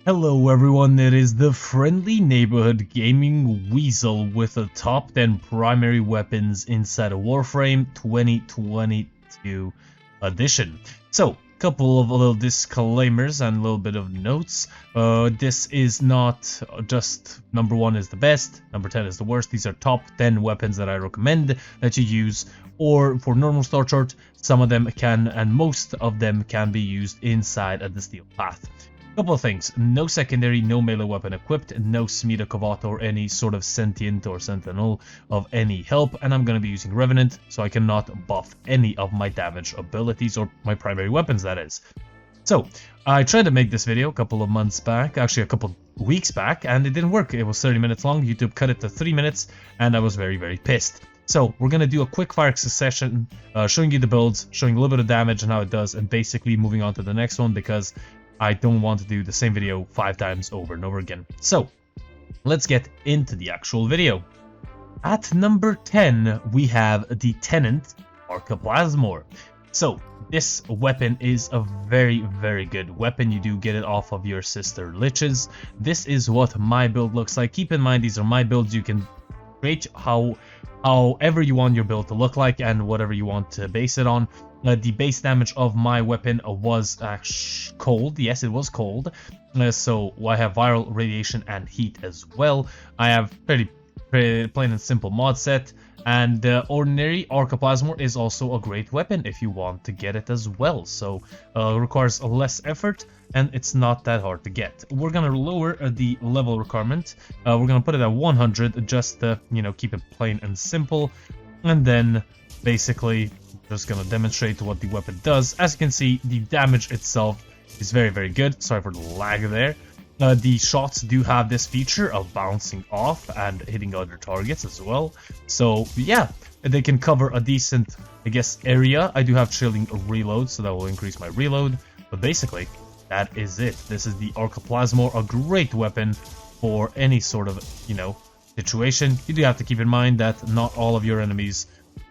Hello everyone, it is the friendly neighborhood gaming weasel with the top 10 primary weapons inside a Warframe 2022 edition. So, couple of little disclaimers and a little bit of notes. This is not just number 1 is the best, number 10 is the worst. These are top 10 weapons that I recommend that you use, or for normal star chart, some of them can and most of them can be used inside of the steel path. Couple of things: no secondary, no melee weapon equipped, no Smita Kovat or any sort of sentient or sentinel of any help, and I'm going to be using Revenant, so I cannot buff any of my damage abilities, or my primary weapons that is. So, I tried to make this video a couple of months back, actually a couple weeks back, and it didn't work. It was 30 minutes long, YouTube cut it to 3 minutes, and I was very pissed. So, we're going to do a quick fire succession, showing you the builds, showing a little bit of damage and how it does, and basically moving on to the next one, because I don't want to do the same video 5 times over and over again. So, let's get into the actual video. At number 10, we have the Tenant Orca Plasma. So, this weapon is a very good weapon. You do get it off of your sister liches. This is what my build looks like. Keep in mind, these are my builds. You can create however you want your build to look like and whatever you want to base it on. The base damage of my weapon was cold. Yes, it was cold. So I have viral, radiation, and heat as well. I have pretty plain and simple mod set. And ordinary Orca Plasma is also a great weapon if you want to get it as well. So it requires less effort and it's not that hard to get. We're gonna lower the level requirement. We're gonna put it at 100 just to, keep it plain and simple. And then basically just gonna demonstrate what the weapon does. As you can see, the damage itself is very good. Sorry for the lag there. The shots do have this feature of bouncing off and hitting other targets as well. So yeah, they can cover a decent, area. I do have chilling reload, so that will increase my reload. But basically, that is it. This is the Orca Plasma, a great weapon for any sort of, situation. You do have to keep in mind that not all of your enemies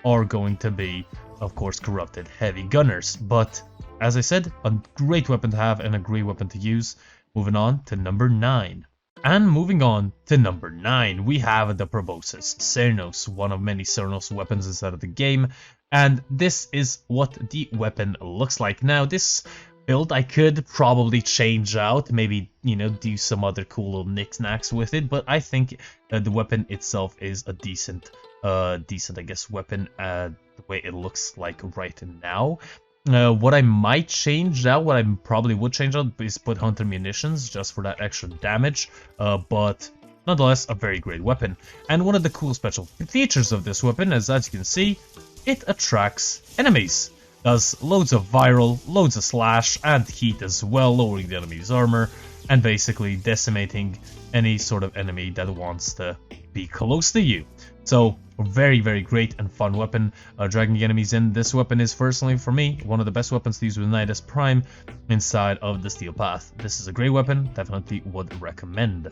are going to be, of course, corrupted heavy gunners. But as I said, a great weapon to have and a great weapon to use. Moving on to number 9. And moving on to number 9, we have the Proboscis Sernos, one of many Sernos weapons inside of the game. And this is what the weapon looks like. Now, this build I could probably change out, maybe, do some other cool little knickknacks with it. But I think the weapon itself is a decent, weapon, the way it looks like right now. What I might change out, what I probably would change out, is put Hunter Munitions just for that extra damage, but nonetheless a very great weapon. And one of the cool special features of this weapon is, as you can see, it attracts enemies. Does loads of viral, loads of slash, and heat as well, lowering the enemy's armor, and basically decimating any sort of enemy that wants to be close to you. So, a very great and fun weapon, dragging enemies in. This weapon is, personally, for me, one of the best weapons to use with Nidus Prime inside of the Steel Path. This is a great weapon, definitely would recommend.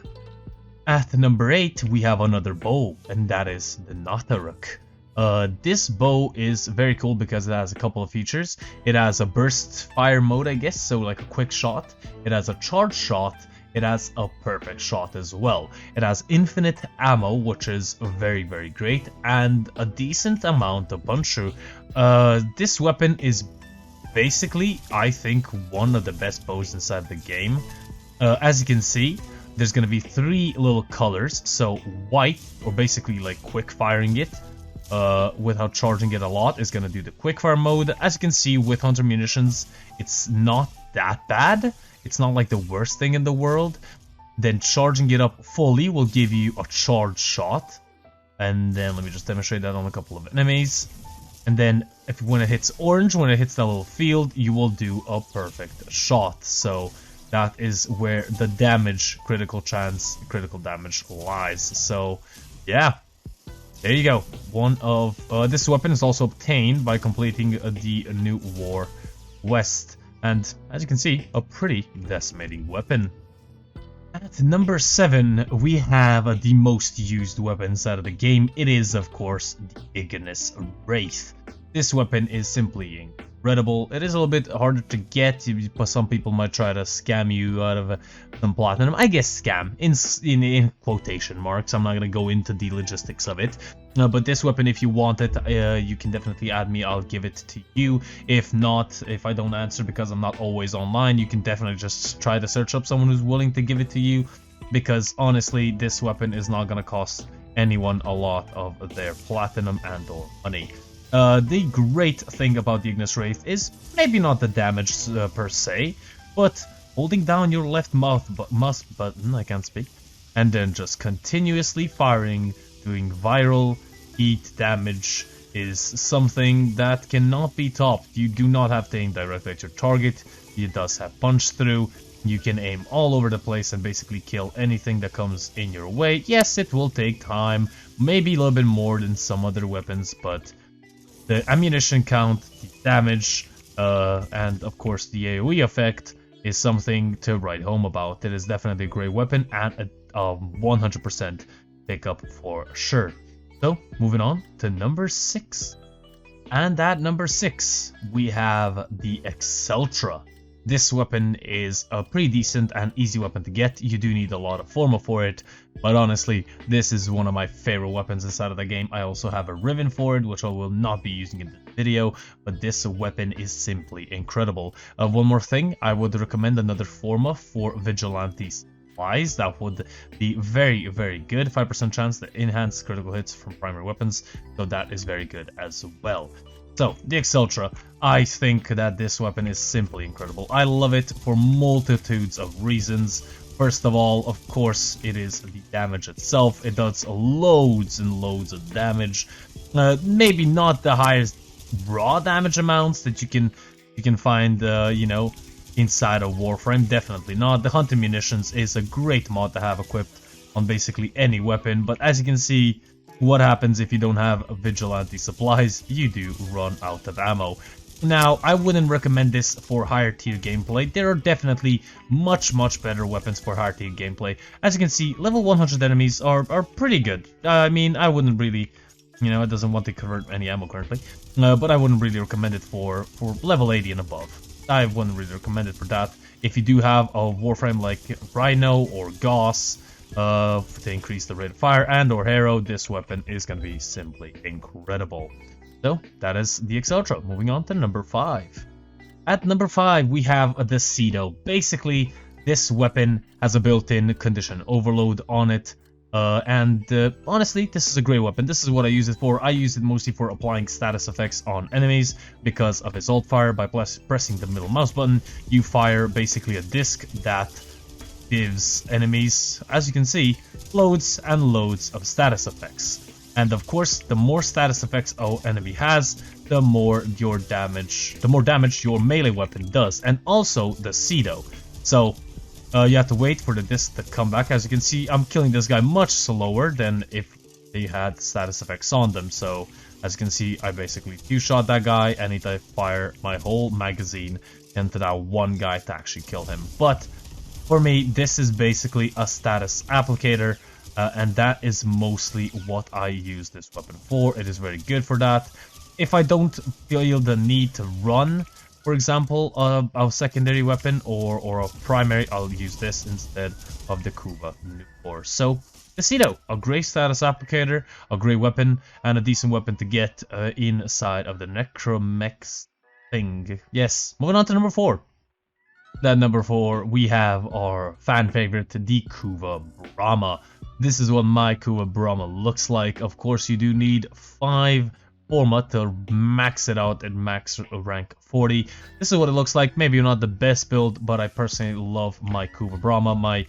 At number 8, we have another bow, and that is the natarak. This bow is very cool because it has a couple of features. It has a burst fire mode, so like a quick shot. It has a charge shot. It has a perfect shot as well. It has infinite ammo, which is very great, and a decent amount of punch through. This weapon is basically, I think, one of the best bows inside the game. As you can see, there's going to be 3 little colors. So white, or basically like quick firing it, without charging it a lot, is going to do the quick fire mode. As you can see, with Hunter Munitions, it's not that bad. It's not like the worst thing in the world. Then charging it up fully will give you a charge shot. And then let me just demonstrate that on a couple of enemies. And then when it hits orange, when it hits that little field, you will do a perfect shot. So that is where the damage, critical damage lies. So yeah, there you go. One of this weapon is also obtained by completing the new War West. And as you can see, a pretty decimating weapon. At number 7, we have the most used weapon inside of the game. It is, of course, the Ignis Wraith. This weapon is simply incredible. It is a little bit harder to get, but some people might try to scam you out of some platinum. I guess scam, in quotation marks. I'm not going to go into the logistics of it. But this weapon, if you want it, you can definitely add me. I'll give it to you. If not, if I don't answer because I'm not always online, you can definitely just try to search up someone who's willing to give it to you. Because honestly, this weapon is not going to cost anyone a lot of their platinum and or money. The great thing about the Ignis Wraith is maybe not the damage per se, but holding down your left mouse button, I can't speak, and then just continuously firing, doing viral heat damage is something that cannot be topped. You do not have to aim directly at your target. It does have punch through. You can aim all over the place and basically kill anything that comes in your way. Yes, it will take time, maybe a little bit more than some other weapons, but the ammunition count, the damage, and of course the AoE effect is something to write home about. It is definitely a great weapon and a 100% pickup for sure. So, moving on to number 6. And at number 6, we have the Exceltra. This weapon is a pretty decent and easy weapon to get. You do need a lot of Forma for it, but honestly, this is one of my favorite weapons inside of the game. I also have a Riven for it, which I will not be using in this video, but this weapon is simply incredible. One more thing, I would recommend another Forma for Vigilantes. That would be very, very good. 5% chance to enhance critical hits from primary weapons, so that is very good as well. So, the Exceltra, I think that this weapon is simply incredible. I love it for multitudes of reasons. First of all, of course, it is the damage itself. It does loads and loads of damage. Maybe not the highest raw damage amounts that you can find, you know, inside of Warframe. Definitely not. The hunting munitions is a great mod to have equipped on basically any weapon, but as you can see, what happens if you don't have vigilante supplies? You do run out of ammo. Now, I wouldn't recommend this for higher tier gameplay. There are definitely much better weapons for higher tier gameplay. As you can see, level 100 enemies are pretty good. I mean, I wouldn't really, you know, it doesn't want to convert any ammo currently, but I wouldn't really recommend it for level 80 and above. I wouldn't really recommend it for that. If you do have a Warframe like Rhino or Gauss, to increase the rate of fire and or Hero, this weapon is going to be simply incredible. So, that is the Exceltra. Moving on to number 5. At number 5, we have the Cedo. Basically, this weapon has a built-in condition overload on it. Honestly, this is a great weapon. This is what I use it for. I use it mostly for applying status effects on enemies because of its alt fire. By pressing the middle mouse button, you fire basically a disc that gives enemies, as you can see, loads and loads of status effects. And of course, the more status effects an enemy has, the more damage your melee weapon does, and also the Cedo. So you have to wait for the disc to come back. As you can see, I'm killing this guy much slower than if they had status effects on them. So as you can see, I basically two-shot that guy. I need to fire my whole magazine into that one guy to actually kill him. But for me, this is basically a status applicator, and that is mostly what I use this weapon for. It is very good for that. If I don't feel the need to run, for example, a secondary weapon or a primary, I'll use this instead of the Kuva Brahma. So, the Cedo, a great status applicator, a great weapon, and a decent weapon to get inside of the Necromex thing. Yes, moving on to number 4. At number 4, we have our fan favorite, the Kuva Brahma. This is what my Kuva Brahma looks like. Of course, you do need 5 Forma to max it out at max rank 40. This is what it looks like. Maybe not the best build, but I personally love my Kuva Brahma. My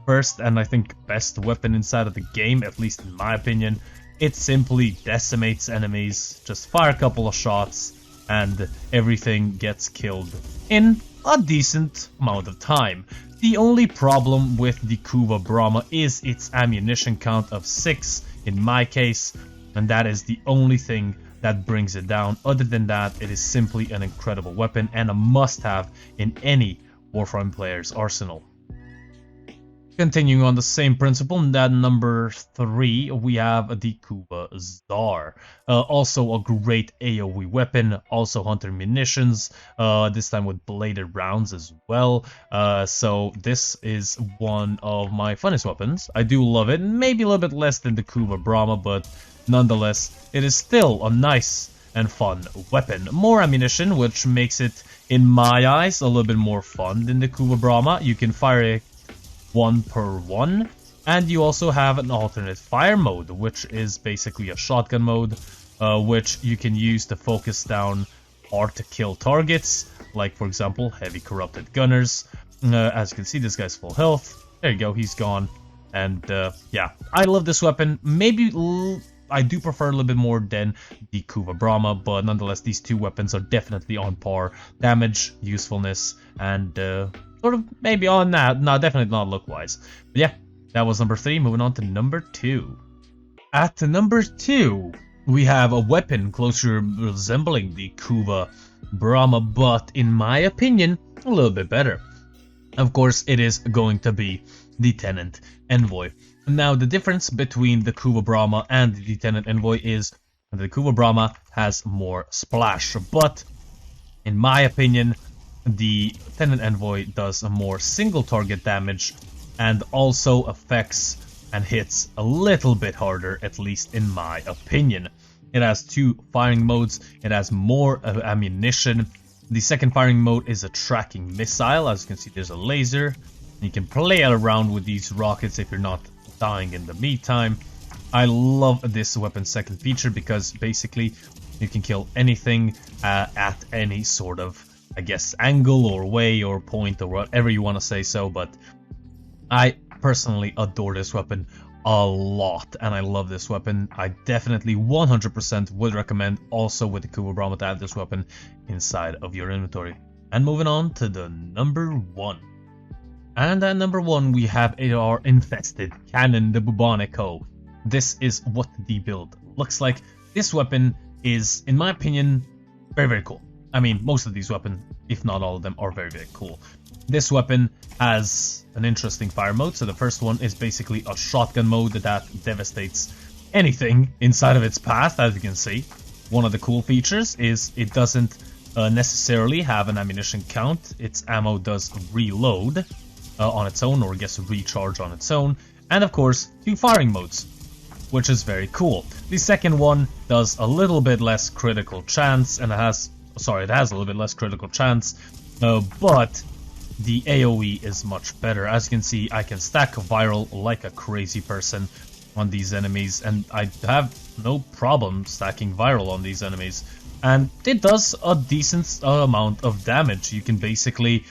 first and I think best weapon inside of the game, at least in my opinion. It simply decimates enemies. Just fire a couple of shots and everything gets killed in a decent amount of time. The only problem with the Kuva Brahma is its ammunition count of 6 in my case, and that is the only thing that brings it down. Other than that, it is simply an incredible weapon and a must-have in any Warframe player's arsenal. Continuing on the same principle, at number 3, we have the Kubazar. Also a great AoE weapon, also hunter munitions, this time with bladed rounds as well. So this is one of my funnest weapons. I do love it, maybe a little bit less than the Kuva Brahma, but nonetheless, it is still a nice and fun weapon. More ammunition, which makes it, in my eyes, a little bit more fun than the Kuva Brahma. You can fire it 1 per 1, and you also have an alternate fire mode, which is basically a shotgun mode, which you can use to focus down or to kill targets, like for example heavy corrupted gunners. As you can see, this guy's full health. There you go, he's gone. And yeah, I love this weapon. Maybe I do prefer a little bit more than the Kuva Brahma, but nonetheless these two weapons are definitely on par. Damage, usefulness, and sort of maybe on that. No, definitely not look-wise. But yeah, that was number 3. Moving on to number 2. At number 2, we have a weapon closer resembling the Kuva Brahma, but in my opinion, a little bit better. Of course, it is going to be the Tenant Envoy. Now, the difference between the Kuva Brahma and the Tenant Envoy is the Kuva Brahma has more splash, but in my opinion, the Tenant Envoy does a more single target damage and also affects and hits a little bit harder, at least in my opinion. It has 2 firing modes, it has more ammunition. The second firing mode is a tracking missile. As you can see, there's a laser. You can play around with these rockets if you're not dying in the meantime. I love this weapon's second feature because basically you can kill anything at any sort of, I guess, angle or way or point or whatever you want to say so, but I personally adore this weapon a lot and I love this weapon. I definitely 100% would recommend also with the Kuva Brahma to add this weapon inside of your inventory. And moving on to the number 1. And at number 1 we have our Infested Cannon, the Bubonico. This is what the build looks like. This weapon is, in my opinion, very, very cool. I mean, most of these weapons, if not all of them, are very, very cool. This weapon has an interesting fire mode. So the first one is basically a shotgun mode that devastates anything inside of its path, as you can see. One of the cool features is it doesn't necessarily have an ammunition count. Its ammo does reload on its own, or I guess recharge on its own. And of course, 2 firing modes, which is very cool. The second one does a little bit less critical chance, and it has a little bit less critical chance, but the AoE is much better. As you can see, I can stack viral like a crazy person on these enemies, and I have no problem stacking viral on these enemies. And it does a decent amount of damage. You can basically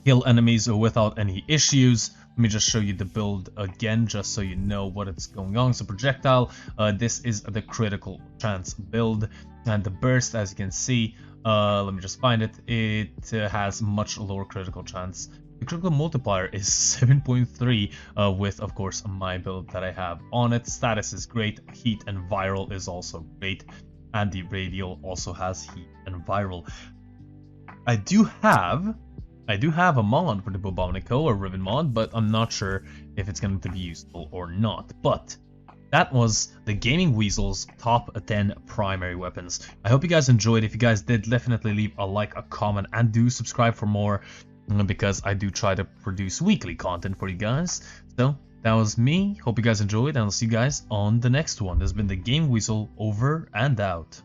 kill enemies without any issues. Let me just show you the build again, just so you know what is going on. So projectile, this is the critical chance build, and the burst, as you can see, let me just find it, it has much lower critical chance. The critical multiplier is 7.3 with, of course, my build that I have on it. Status is great, heat and viral is also great, and the radial also has heat and viral. I do have a mod for the Bubonico, a Riven mod, but I'm not sure if it's going to be useful or not. But that was the Gaming Weasel's top 10 primary weapons. I hope you guys enjoyed. If you guys did, definitely leave a like, a comment, and do subscribe for more, because I do try to produce weekly content for you guys. So that was me. Hope you guys enjoyed, and I'll see you guys on the next one. This has been the Gaming Weasel, over and out.